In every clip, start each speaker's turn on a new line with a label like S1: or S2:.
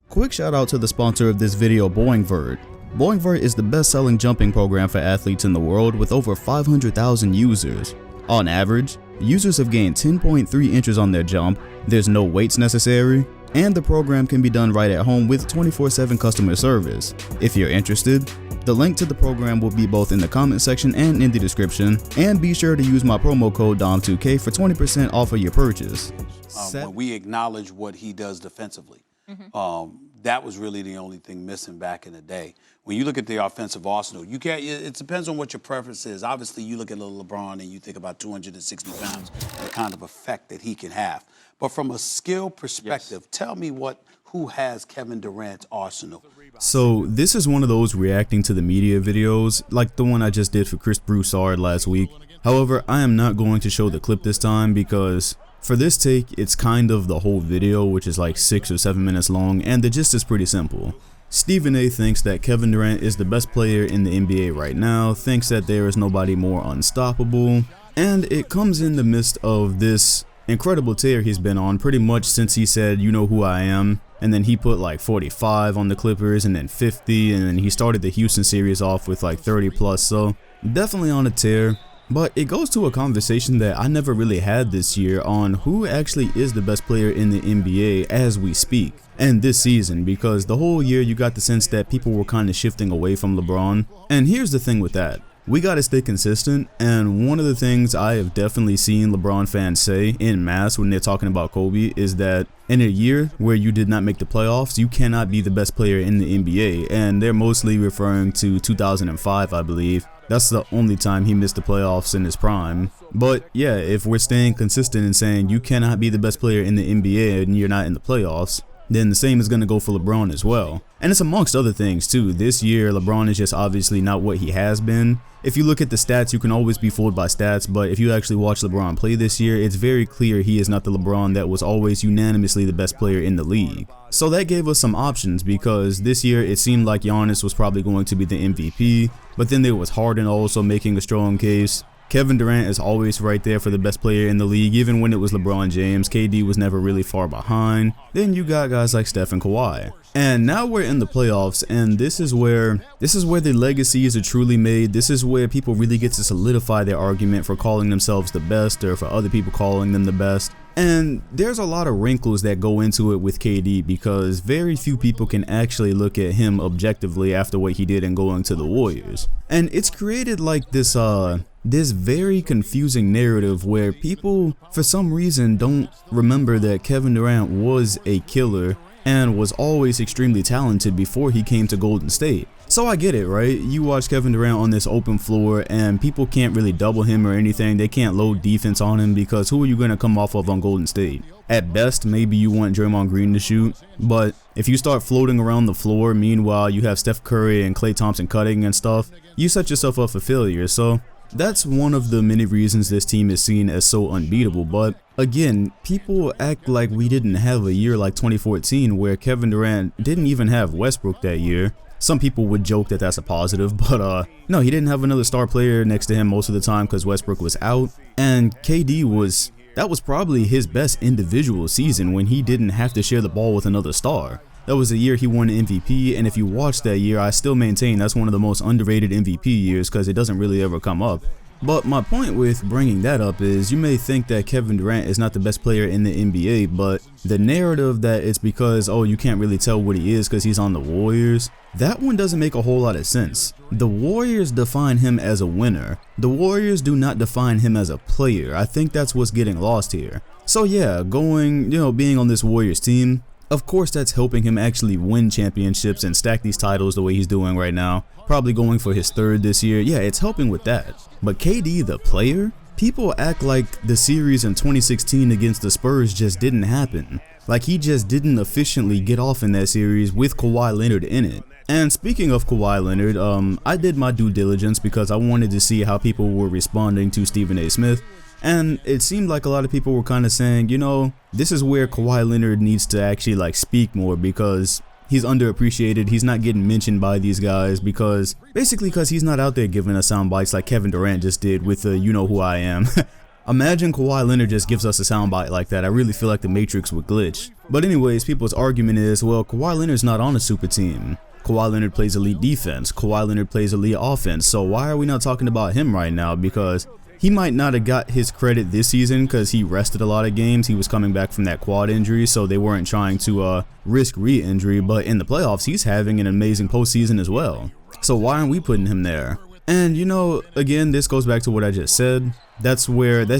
S1: Quick shout out to the sponsor of this video, Boingvert. Boingvert is the best-selling jumping program for athletes in the world with over 500,000 users. On average, users have gained 10.3 inches on their jump, there's no weights necessary, and the program can be done right at home with 24/7 customer service. If you're interested, the link to the program will be both in the comment section and in the description, and be sure to use my promo code DOM2K for 20% off of your purchase.
S2: When we acknowledge what he does defensively, that was really the only thing missing back in the day. When you look at the offensive arsenal, you can't. It depends on what your preference is. Obviously, you look at little LeBron and you think about 260 pounds, the kind of effect that he can have. But from a skill perspective, tell me who has Kevin Durant's arsenal?
S1: So this is one of those reacting to the media videos, like the one I just did for Chris Broussard last week. However, I am not going to show the clip this time because for this take, it's kind of the whole video, which is like 6 or 7 minutes long, and the gist is pretty simple. Stephen A thinks that Kevin Durant is the best player in the NBA right now, thinks that there is nobody more unstoppable, and it comes in the midst of this incredible tear he's been on pretty much since he said, "You know who I am," and then he put like 45 on the Clippers and then 50, and then he started the Houston series off with like 30 plus, so definitely on a tear. But it goes to a conversation that I never really had this year on who actually is the best player in the NBA as we speak, and this season, because the whole year you got the sense that people were kind of shifting away from LeBron. And here's the thing with that. We got to stay consistent, and one of the things I have definitely seen LeBron fans say en masse when they're talking about Kobe is that in a year where you did not make the playoffs, you cannot be the best player in the NBA, and they're mostly referring to 2005, I believe. That's the only time he missed the playoffs in his prime. But yeah, if we're staying consistent and saying you cannot be the best player in the NBA and you're not in the playoffs, then the same is going to go for LeBron as well. And it's amongst other things too. This year, LeBron is just obviously not what he has been. If you look at the stats, you can always be fooled by stats, but if you actually watch LeBron play this year, it's very clear he is not the LeBron that was always unanimously the best player in the league. So that gave us some options, because this year it seemed like Giannis was probably going to be the MVP, but then there was Harden also making a strong case. Kevin Durant is always right there for the best player in the league, even when it was LeBron James. KD was never really far behind. Then you got guys like Steph and Kawhi. And now we're in the playoffs, and this is where the legacies are truly made. This is where people really get to solidify their argument for calling themselves the best, or for other people calling them the best. And there's a lot of wrinkles that go into it with KD, because very few people can actually look at him objectively after what he did in going to the Warriors. And it's created like this very confusing narrative where people, for some reason, don't remember that Kevin Durant was a killer and was always extremely talented before he came to Golden State. So I get it, right? You watch Kevin Durant on this open floor and people can't really double him or anything. They can't load defense on him, because who are you going to come off of on Golden State? At best, maybe you want Draymond Green to shoot, but if you start floating around the floor, meanwhile you have Steph Curry and Klay Thompson cutting and stuff, you set yourself up for failure. So that's one of the many reasons this team is seen as so unbeatable. But again, people act like we didn't have a year like 2014 where Kevin Durant didn't even have Westbrook that year. Some people would joke that that's a positive, but no, he didn't have another star player next to him most of the time because Westbrook was out. And KD that was probably his best individual season when he didn't have to share the ball with another star. That was the year he won an MVP, and if you watch that year, I still maintain that's one of the most underrated MVP years because it doesn't really ever come up. But my point with bringing that up is you may think that Kevin Durant is not the best player in the NBA, but the narrative that it's because, oh, you can't really tell what he is because he's on the Warriors, that one doesn't make a whole lot of sense. The Warriors define him as a winner. The Warriors do not define him as a player. I think that's what's getting lost here. So yeah, being on this Warriors team, of course that's helping him actually win championships and stack these titles the way he's doing right now. Probably going for his third this year. Yeah, it's helping with that. But KD, the player, people act like the series in 2016 against the Spurs just didn't happen. Like he just didn't efficiently get off in that series with Kawhi Leonard in it. And speaking of Kawhi Leonard, I did my due diligence because I wanted to see how people were responding to Stephen A. Smith. And it seemed like a lot of people were kind of saying, this is where Kawhi Leonard needs to actually speak more, because he's underappreciated. He's not getting mentioned by these guys because he's not out there giving us sound bites like Kevin Durant just did with the "You Know Who I Am." Imagine Kawhi Leonard just gives us a soundbite like that. I really feel like the Matrix would glitch. But anyways, people's argument is, well, Kawhi Leonard's not on a super team. Kawhi Leonard plays elite defense. Kawhi Leonard plays elite offense. So why are we not talking about him right now? Because he might not have got his credit this season because he rested a lot of games. He was coming back from that quad injury, so they weren't trying to risk re-injury. But in the playoffs, he's having an amazing postseason as well. So why aren't we putting him there? And you know, again, this goes back to what I just said. That's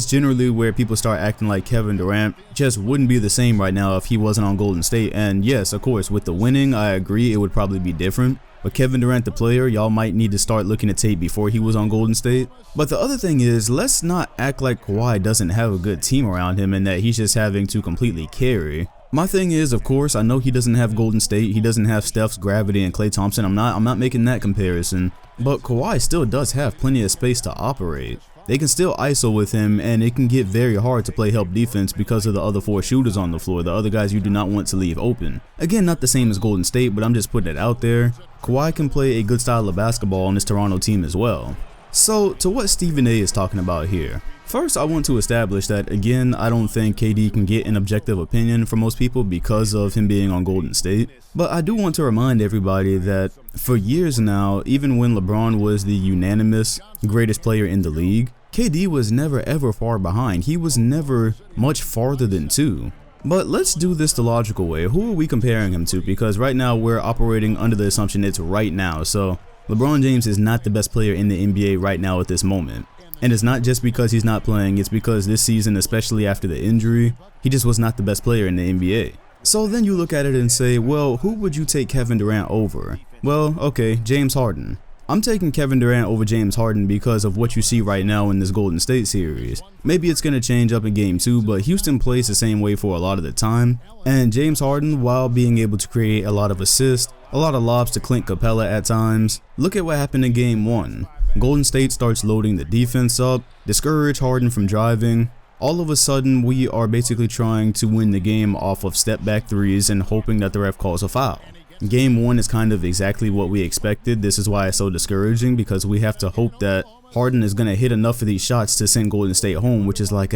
S1: generally where people start acting like Kevin Durant just wouldn't be the same right now if he wasn't on Golden State. And yes, of course, with the winning, I agree it would probably be different. But Kevin Durant, the player, y'all might need to start looking at tape before he was on Golden State. But the other thing is, let's not act like Kawhi doesn't have a good team around him and that he's just having to completely carry. My thing is, of course, I know he doesn't have Golden State, he doesn't have Steph's gravity and Klay Thompson. I'm not making that comparison. But Kawhi still does have plenty of space to operate. They can still ISO with him, and it can get very hard to play help defense because of the other 4 shooters on the floor, the other guys you do not want to leave open. Again, not the same as Golden State, but I'm just putting it out there. Kawhi can play a good style of basketball on this Toronto team as well. So, to what Stephen A is talking about here. First, I want to establish that, again, I don't think KD can get an objective opinion for most people because of him being on Golden State. But I do want to remind everybody that for years now, even when LeBron was the unanimous greatest player in the league, KD was never ever far behind. He was never much farther than 2. But let's do this the logical way. Who are we comparing him to? Because right now we're operating under the assumption it's right now. So LeBron James is not the best player in the NBA right now at this moment. And it's not just because he's not playing, it's because this season, especially after the injury, he just was not the best player in the NBA. So then you look at it and say, well, who would you take Kevin Durant over? Well, okay, James Harden. I'm taking Kevin Durant over James Harden because of what you see right now in this Golden State series. Maybe it's going to change up in game 2, but Houston plays the same way for a lot of the time. And James Harden, while being able to create a lot of assists, a lot of lobs to Clint Capella at times, look at what happened in game 1. Golden State starts loading the defense up, discourage Harden from driving. All of a sudden, we are basically trying to win the game off of step back threes and hoping that the ref calls a foul. Game 1 is kind of exactly what we expected. This is why it's so discouraging, because we have to hope that Harden is going to hit enough of these shots to send Golden State home, which is like,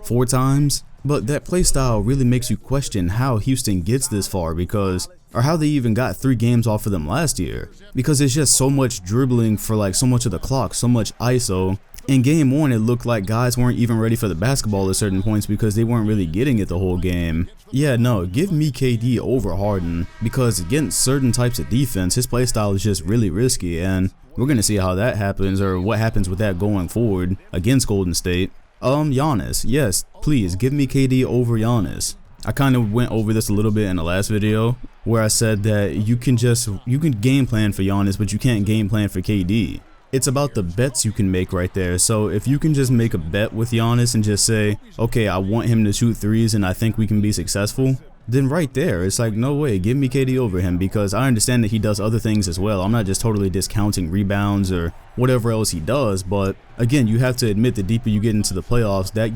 S1: 4 times. But that play style really makes you question how Houston gets this far, or how they even got 3 games off of them last year. Because it's just so much dribbling for like so much of the clock, so much ISO. In game 1, it looked like guys weren't even ready for the basketball at certain points because they weren't really getting it the whole game. Yeah, no, give me KD over Harden, because against certain types of defense, his playstyle is just really risky, and we're going to see how that happens, or what happens with that going forward against Golden State. Giannis, yes, please give me KD over Giannis. I kind of went over this a little bit in the last video where I said that you can game plan for Giannis, but you can't game plan for KD. It's about the bets you can make right there. So if you can just make a bet with Giannis and just say, okay, I want him to shoot threes and I think we can be successful, then right there, it's like, no way, give me KD over him, because I understand that he does other things as well. I'm not just totally discounting rebounds or whatever else he does, but again, you have to admit the deeper you get into the playoffs, that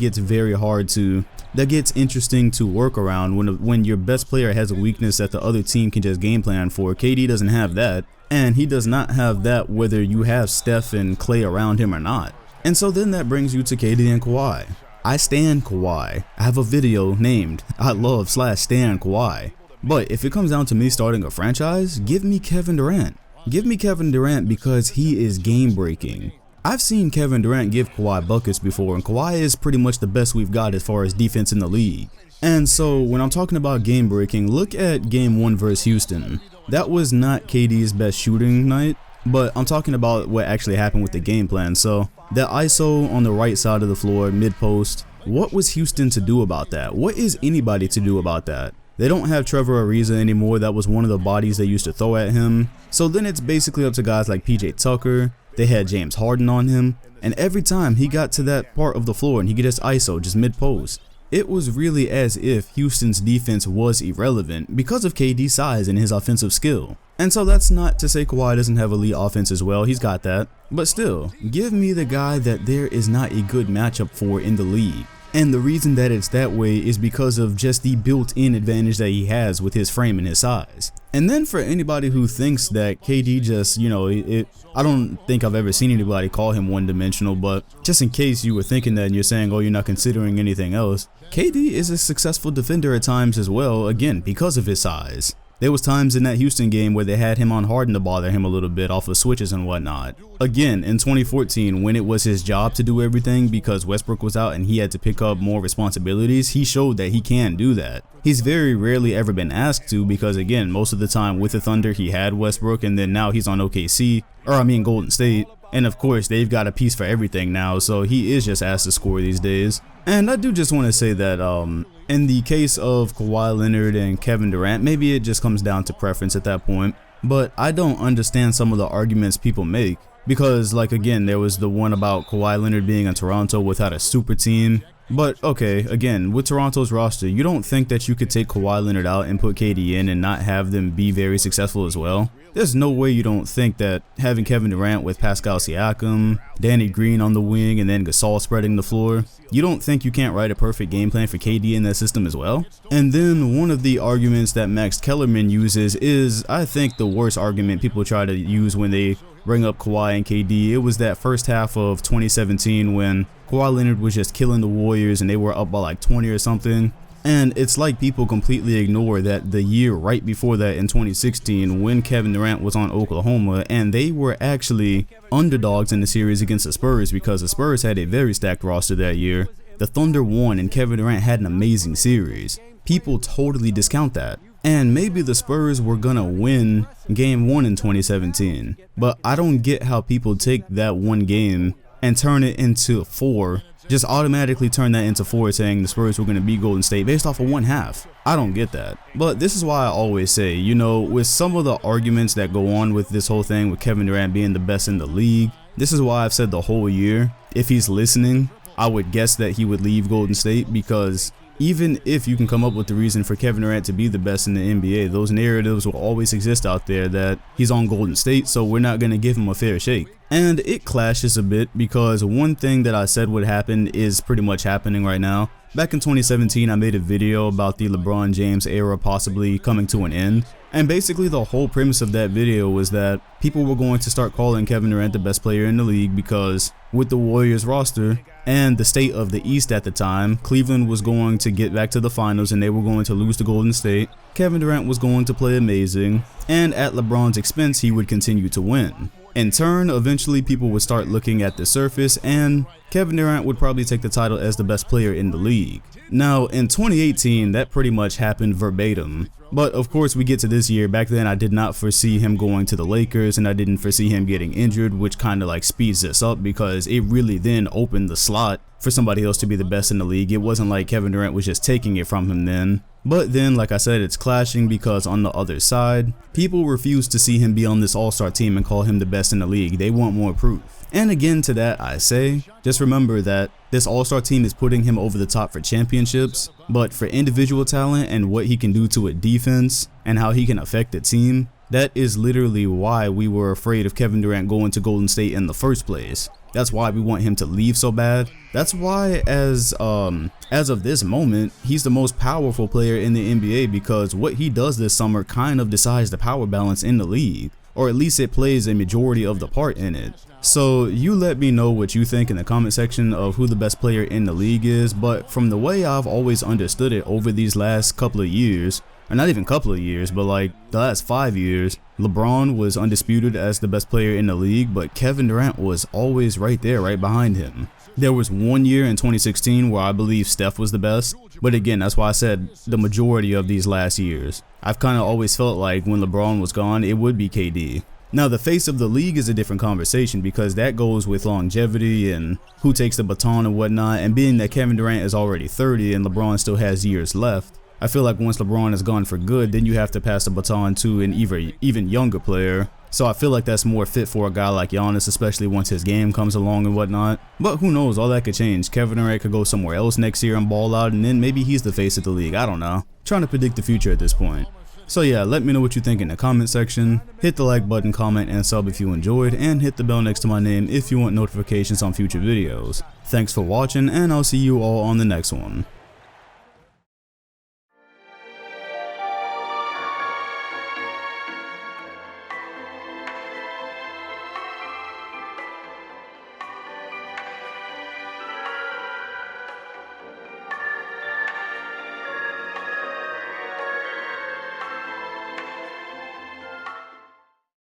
S1: gets interesting to work around when your best player has a weakness that the other team can just game plan for. KD doesn't have that. And he does not have that whether you have Steph and Klay around him or not. And so then that brings you to KD and Kawhi. I stan Kawhi. I have a video named I love/stan Kawhi. But if it comes down to me starting a franchise, give me Kevin Durant. Give me Kevin Durant because he is game breaking. I've seen Kevin Durant give Kawhi buckets before, and Kawhi is pretty much the best we've got as far as defense in the league. And so when I'm talking about game breaking, look at game 1 versus Houston. That was not KD's best shooting night, but I'm talking about what actually happened with the game plan. So that ISO on the right side of the floor, mid post, what was Houston to do about that? What is anybody to do about that? They don't have Trevor Ariza anymore. That was one of the bodies they used to throw at him. So then it's basically up to guys like PJ Tucker. They had James Harden on him, and every time he got to that part of the floor and he could just ISO, just mid post, it was really as if Houston's defense was irrelevant because of KD's size and his offensive skill. And so that's not to say Kawhi doesn't have elite offense as well, he's got that. But still, give me the guy that there is not a good matchup for in the league. And the reason that it's that way is because of just the built-in advantage that he has with his frame and his size. And then for anybody who thinks that KD just, I don't think I've ever seen anybody call him one-dimensional, but just in case you were thinking that and you're saying, oh, you're not considering anything else, KD is a successful defender at times as well, again, because of his size. There was times in that Houston game where they had him on Harden to bother him a little bit off of switches and whatnot. Again, in 2014, when it was his job to do everything because Westbrook was out and he had to pick up more responsibilities, he showed that he can do that. He's very rarely ever been asked to because, again, most of the time with the Thunder, he had Westbrook, and then now he's on Golden State. And of course, they've got a piece for everything now, so he is just asked to score these days. And I do just want to say that in the case of Kawhi Leonard and Kevin Durant, maybe it just comes down to preference at that point. But I don't understand some of the arguments people make. Because, like, again, there was the one about Kawhi Leonard being in Toronto without a super team. But, okay, again, with Toronto's roster, you don't think that you could take Kawhi Leonard out and put KD in and not have them be very successful as well? There's no way you don't think that having Kevin Durant with Pascal Siakam, Danny Green on the wing, and then Gasol spreading the floor, you don't think you can't write a perfect game plan for KD in that system as well? And then one of the arguments that Max Kellerman uses is, I think, the worst argument people try to use when they bring up Kawhi and KD. It was that first half of 2017 when Kawhi Leonard was just killing the Warriors and they were up by like 20 or something. And it's like people completely ignore that the year right before that in 2016 when Kevin Durant was on Oklahoma and they were actually underdogs in the series against the Spurs because the Spurs had a very stacked roster that year. The Thunder won and Kevin Durant had an amazing series. People totally discount that. And maybe the Spurs were gonna win game 1 in 2017. But I don't get how people take that one game and turn it into 4. Just automatically turn that into 4 saying the Spurs were going to beat Golden State based off of one half. I don't get that. But this is why I always say, with some of the arguments that go on with this whole thing with Kevin Durant being the best in the league, this is why I've said the whole year, if he's listening, I would guess that he would leave Golden State because even if you can come up with the reason for Kevin Durant to be the best in the NBA, those narratives will always exist out there that he's on Golden State, so we're not going to give him a fair shake. And it clashes a bit because one thing that I said would happen is pretty much happening right now. Back in 2017, I made a video about the LeBron James era possibly coming to an end. And basically the whole premise of that video was that people were going to start calling Kevin Durant the best player in the league because with the Warriors roster and the state of the East at the time, Cleveland was going to get back to the finals and they were going to lose to Golden State. Kevin Durant was going to play amazing, and at LeBron's expense, he would continue to win. In turn, eventually people would start looking at the surface and Kevin Durant would probably take the title as the best player in the league. Now, in 2018, that pretty much happened verbatim. But of course, we get to this year. Back then, I did not foresee him going to the Lakers and I didn't foresee him getting injured, which kind of like speeds this up because it really then opened the slot for somebody else to be the best in the league. It wasn't like Kevin Durant was just taking it from him then. But then, like I said, it's clashing because on the other side, people refuse to see him be on this all-star team and call him the best in the league. They want more proof. And again, to that I say, just remember that this all-star team is putting him over the top for championships, but for individual talent and what he can do to a defense and how he can affect the team, that is literally why we were afraid of Kevin Durant going to Golden State in the first place. That's why we want him to leave so bad. That's why as of this moment, he's the most powerful player in the NBA because what he does this summer kind of decides the power balance in the league, or at least it plays a majority of the part in it. So you let me know what you think in the comment section of who the best player in the league is, but from the way I've always understood it over these last couple of years, or not even couple of years, but like the last 5 years, LeBron was undisputed as the best player in the league, but Kevin Durant was always right there, right behind him. There was one year in 2016 where I believe Steph was the best, but again, that's why I said the majority of these last years. I've kind of always felt like when LeBron was gone, it would be KD. Now, the face of the league is a different conversation because that goes with longevity and who takes the baton and whatnot, and being that Kevin Durant is already 30 and LeBron still has years left, I feel like once LeBron is gone for good, then you have to pass the baton to an even younger player. So I feel like that's more fit for a guy like Giannis, especially once his game comes along and whatnot. But who knows, all that could change. Kevin Durant could go somewhere else next year and ball out, and then maybe he's the face of the league. I don't know. Trying to predict the future at this point. So yeah, let me know what you think in the comment section. Hit the like button, comment, and sub if you enjoyed, and hit the bell next to my name if you want notifications on future videos. Thanks for watching, and I'll see you all on the next one.